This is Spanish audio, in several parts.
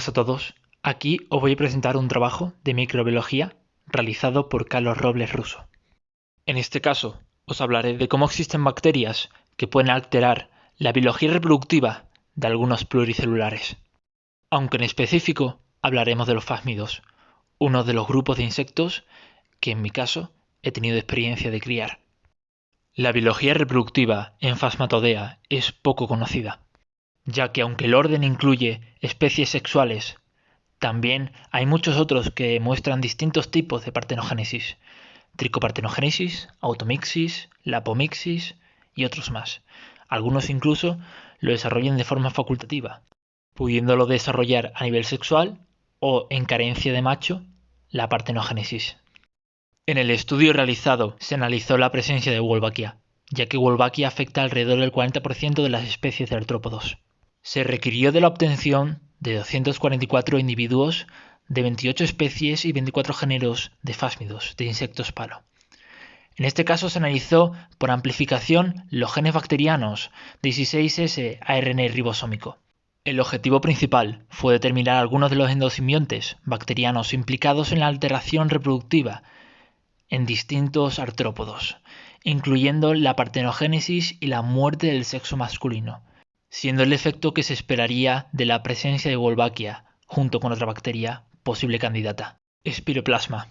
Buenas a todos, aquí os voy a presentar un trabajo de microbiología realizado por Carlos Robles Russo. En este caso, os hablaré de cómo existen bacterias que pueden alterar la biología reproductiva de algunos pluricelulares. Aunque en específico hablaremos de los fásmidos, uno de los grupos de insectos que en mi caso he tenido experiencia de criar. La biología reproductiva en Phasmatodea es poco conocida, ya que aunque el orden incluye especies sexuales, también hay muchos otros que muestran distintos tipos de partenogénesis: tricopartenogénesis, automixis, lapomixis y otros más. Algunos incluso lo desarrollan de forma facultativa, pudiéndolo desarrollar a nivel sexual o, en carencia de macho, la partenogénesis. En el estudio realizado se analizó la presencia de Wolbachia, ya que Wolbachia afecta alrededor del 40% de las especies de artrópodos. Se requirió de la obtención de 244 individuos de 28 especies y 24 géneros de fásmidos, de insectos palo. En este caso se analizó por amplificación los genes bacterianos 16S ARN ribosómico. El objetivo principal fue determinar algunos de los endosimbiontes bacterianos implicados en la alteración reproductiva en distintos artrópodos, incluyendo la partenogénesis y la muerte del sexo masculino, siendo el efecto que se esperaría de la presencia de Wolbachia junto con otra bacteria posible candidata, Spiroplasma.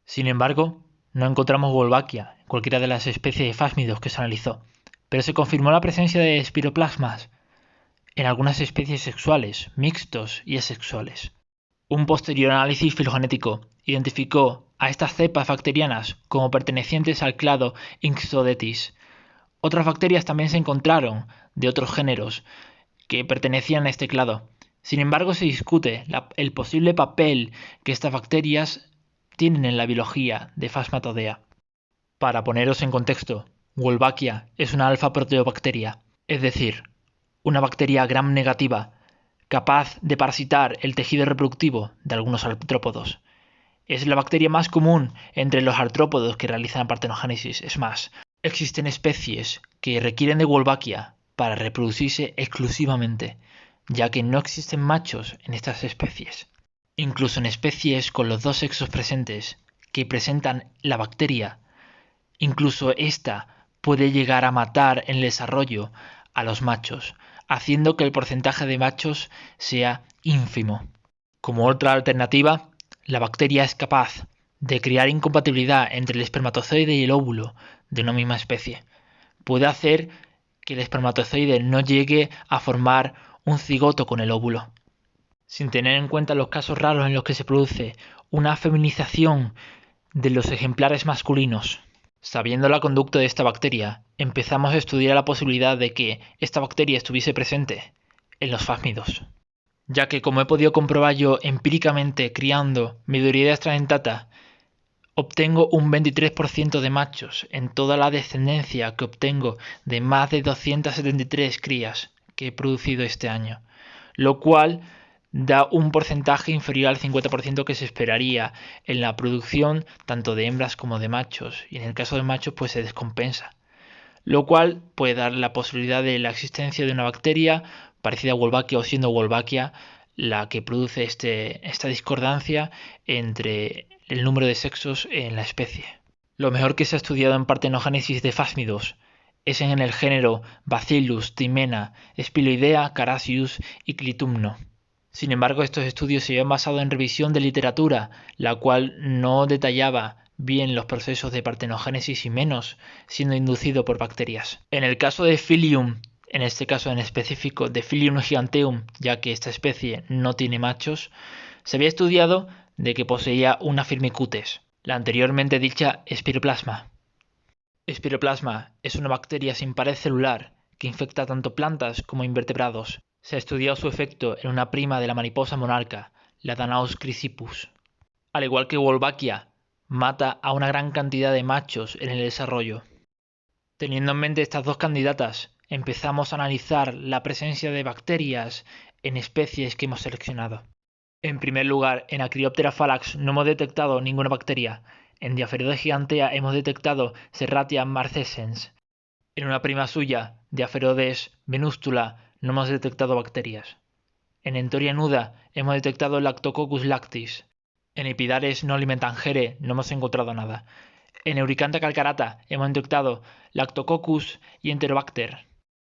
Sin embargo, no encontramos Wolbachia en cualquiera de las especies de fásmidos que se analizó, pero se confirmó la presencia de Spiroplasmas en algunas especies sexuales, mixtos y asexuales. Un posterior análisis filogenético identificó a estas cepas bacterianas como pertenecientes al clado Ixodetis. Otras bacterias también se encontraron de otros géneros que pertenecían a este clado. Sin embargo, se discute el posible papel que estas bacterias tienen en la biología de Phasmatodea. Para poneros en contexto, Wolbachia es una alfa-proteobacteria, es decir, una bacteria gram negativa capaz de parasitar el tejido reproductivo de algunos artrópodos. Es la bacteria más común entre los artrópodos que realizan partenogénesis. Es más, existen especies que requieren de Wolbachia para reproducirse exclusivamente, ya que no existen machos en estas especies. Incluso en especies con los dos sexos presentes que presentan la bacteria, incluso esta puede llegar a matar en el desarrollo a los machos, haciendo que el porcentaje de machos sea ínfimo. Como otra alternativa, la bacteria es capaz de crear incompatibilidad entre el espermatozoide y el óvulo de una misma especie. Puede hacer que el espermatozoide no llegue a formar un cigoto con el óvulo. Sin tener en cuenta los casos raros en los que se produce una feminización de los ejemplares masculinos. Sabiendo la conducta de esta bacteria, empezamos a estudiar la posibilidad de que esta bacteria estuviese presente en los fásmidos, ya que, como he podido comprobar yo empíricamente criando Midoriides transdentata, obtengo un 23% de machos en toda la descendencia que obtengo de más de 273 crías que he producido este año, lo cual da un porcentaje inferior al 50% que se esperaría en la producción tanto de hembras como de machos, y en el caso de machos pues se descompensa, lo cual puede dar la posibilidad de la existencia de una bacteria parecida a Wolbachia o siendo Wolbachia la que produce esta discordancia entre el número de sexos en la especie. Lo mejor que se ha estudiado en partenogénesis de fásmidos es en el género Bacillus, Timena, Spiloidea, Carassius y Clitumno. Sin embargo, estos estudios se habían basado en revisión de literatura, la cual no detallaba bien los procesos de partenogénesis y menos siendo inducido por bacterias. En el caso de Phyllium, en este caso en específico de Phyllium giganteum, ya que esta especie no tiene machos, se había estudiado de que poseía una Firmicutes, la anteriormente dicha Spiroplasma. Spiroplasma es una bacteria sin pared celular que infecta tanto plantas como invertebrados. Se ha estudiado su efecto en una prima de la mariposa monarca, la Danaus chrysippus. Al igual que Wolbachia, mata a una gran cantidad de machos en el desarrollo. Teniendo en mente estas dos candidatas, empezamos a analizar la presencia de bacterias en especies que hemos seleccionado. En primer lugar, en Acreoptera phalax no hemos detectado ninguna bacteria. En Diapherodes gigantea hemos detectado Serratia marcescens. En una prima suya, Diapherodes venustula, no hemos detectado bacterias. En Entoria nuda hemos detectado Lactococcus lactis. En Epidares nolimentangere no hemos encontrado nada. En Euricanta calcarata hemos detectado Lactococcus y Enterobacter.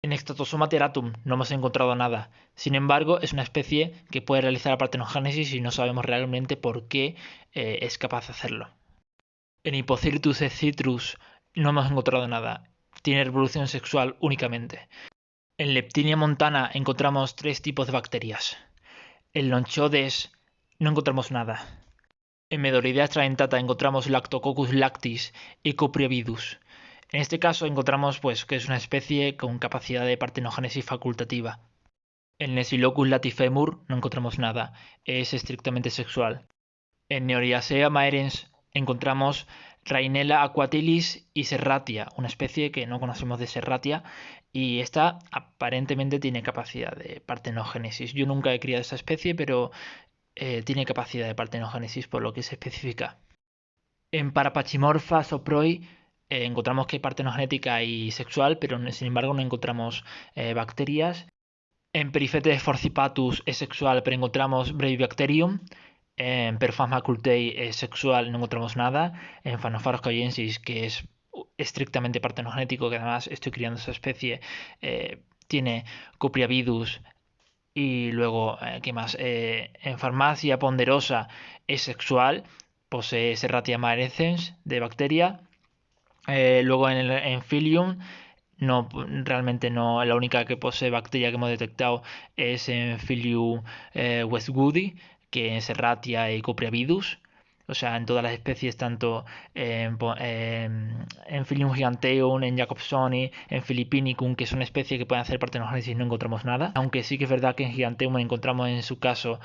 En Statosoma terratum no hemos encontrado nada. Sin embargo, es una especie que puede realizar la partenogénesis y no sabemos realmente por qué es capaz de hacerlo. En Hypocyrtus citrus no hemos encontrado nada. Tiene reproducción sexual únicamente. En Leptinia montana encontramos 3 tipos de bacterias. En Lonchodes no encontramos nada. En Medoridea extradentata encontramos Lactococcus lactis y Copriovidus. En este caso encontramos que es una especie con capacidad de partenogénesis facultativa. En Nesilochus latifemur no encontramos nada, es estrictamente sexual. En Neoriacea maerens encontramos Rhinella aquatilis y Serratia, una especie que no conocemos de Serratia, y esta aparentemente tiene capacidad de partenogénesis. Yo nunca he criado esta especie, pero tiene capacidad de partenogénesis por lo que se especifica. En Parapachimorpha soproi encontramos que hay partenogenética y sexual, pero sin embargo no encontramos bacterias. En Periphetes forcipatus es sexual, pero encontramos Brevibacterium. En Perphasma cultei es sexual, no encontramos nada. En Phanopharos cauyensis, que es estrictamente partenogenético, que además estoy criando esa especie, tiene Copriavidus. Y luego, ¿qué más? En Farmacia ponderosa es sexual, posee Serratia maerensens de bacteria. Luego en Phyllium no, realmente no, la única que posee bacteria que hemos detectado es en Phyllium westwoodi, que es Serratia y Copriavidus. O sea, en todas las especies, tanto en Phyllium giganteum, en Jacobsoni, en Philippinicum, que son especies que pueden hacer partenogénesis, no encontramos nada. Aunque sí que es verdad que en Giganteum encontramos en su caso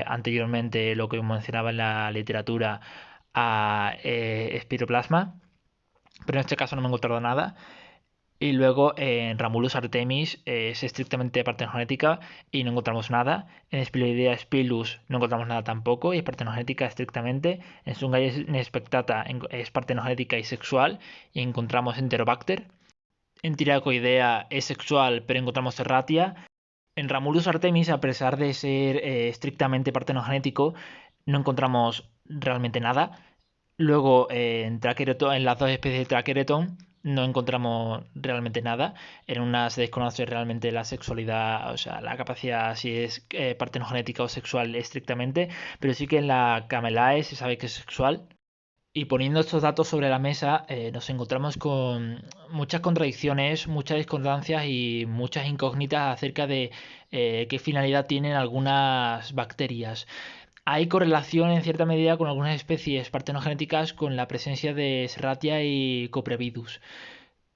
anteriormente lo que mencionaba en la literatura a Spiroplasma, pero en este caso no me he encontrado nada. Y luego en Ramulus artemis es estrictamente partenogenética y no encontramos nada. En Spiloidea spilus no encontramos nada tampoco y es partenogenética estrictamente. En Sungaea spectata es partenogenética y sexual y encontramos Enterobacter. En Tiracoidea es sexual pero encontramos Serratia. En Ramulus artemis, a pesar de ser estrictamente partenogenético, no encontramos realmente nada. Luego en las 2 especies de Trachereton no encontramos realmente nada. En una se desconoce realmente la sexualidad, o sea, la capacidad si es partenogenética o sexual estrictamente, pero sí que en la Camelae se sabe que es sexual. Y poniendo estos datos sobre la mesa, nos encontramos con muchas contradicciones, muchas discordancias y muchas incógnitas acerca de qué finalidad tienen algunas bacterias. Hay correlación en cierta medida con algunas especies partenogenéticas con la presencia de Serratia y Coprevidus,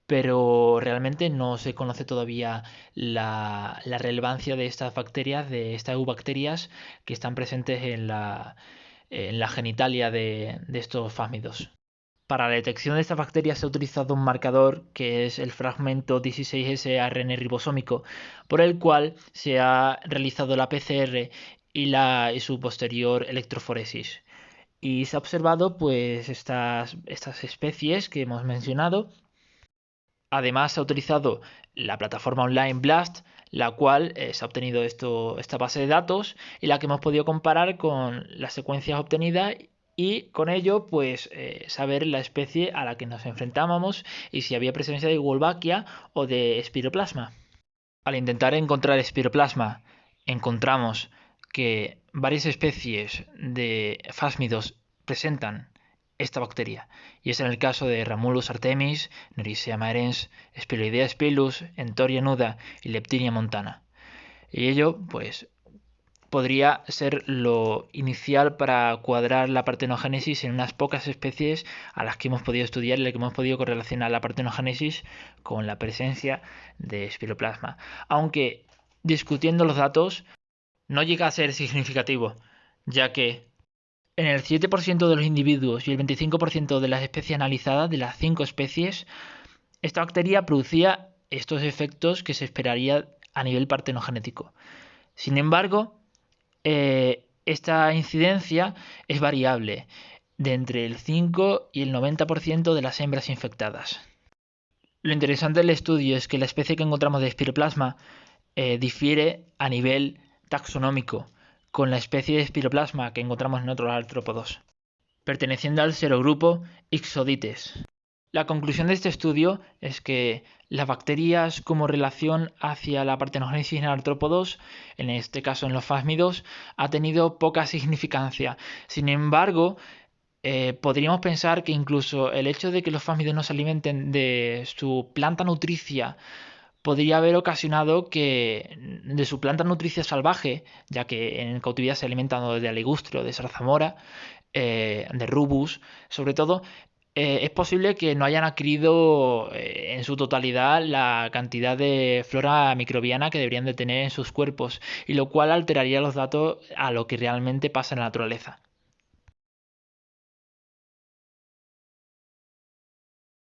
pero realmente no se conoce todavía la relevancia de estas bacterias, de estas eubacterias que están presentes en la genitalia de estos fámidos. Para la detección de estas bacterias se ha utilizado un marcador que es el fragmento 16S ARN ribosómico, por el cual se ha realizado la PCR y su posterior electroforesis. Y se ha observado pues estas especies que hemos mencionado. Además se ha utilizado la plataforma online BLAST, la cual se ha obtenido esta base de datos y la que hemos podido comparar con las secuencias obtenidas y con ello pues saber la especie a la que nos enfrentábamos y si había presencia de Wolbachia o de Spiroplasma. Al intentar encontrar Spiroplasma encontramos que varias especies de fásmidos presentan esta bacteria, y es en el caso de Ramulus artemis, Nerisea maerens, Spiloidea spilus, Entoria nuda y Leptinia montana. Y ello, pues, podría ser lo inicial para cuadrar la partenogénesis en unas pocas especies a las que hemos podido estudiar y en las que hemos podido correlacionar la partenogénesis con la presencia de Spiroplasma. Aunque, discutiendo los datos, no llega a ser significativo, ya que en el 7% de los individuos y el 25% de las especies analizadas, de las 5 especies, esta bacteria producía estos efectos que se esperaría a nivel partenogenético. Sin embargo, esta incidencia es variable, de entre el 5 y el 90% de las hembras infectadas. Lo interesante del estudio es que la especie que encontramos de Spiroplasma difiere a nivel taxonómico con la especie de Spiroplasma que encontramos en otros artrópodos, perteneciendo al serogrupo Ixodites. La conclusión de este estudio es que las bacterias como relación hacia la partenogénesis en artrópodos, en este caso en los fásmidos, ha tenido poca significancia. Sin embargo, podríamos pensar que incluso el hecho de que los fásmidos no se alimenten de su planta nutricia podría haber ocasionado que de su planta nutricia salvaje, ya que en cautividad se alimentan de aligustro, de zarzamora, de rubus, sobre todo, es posible que no hayan adquirido en su totalidad la cantidad de flora microbiana que deberían de tener en sus cuerpos, y lo cual alteraría los datos a lo que realmente pasa en la naturaleza.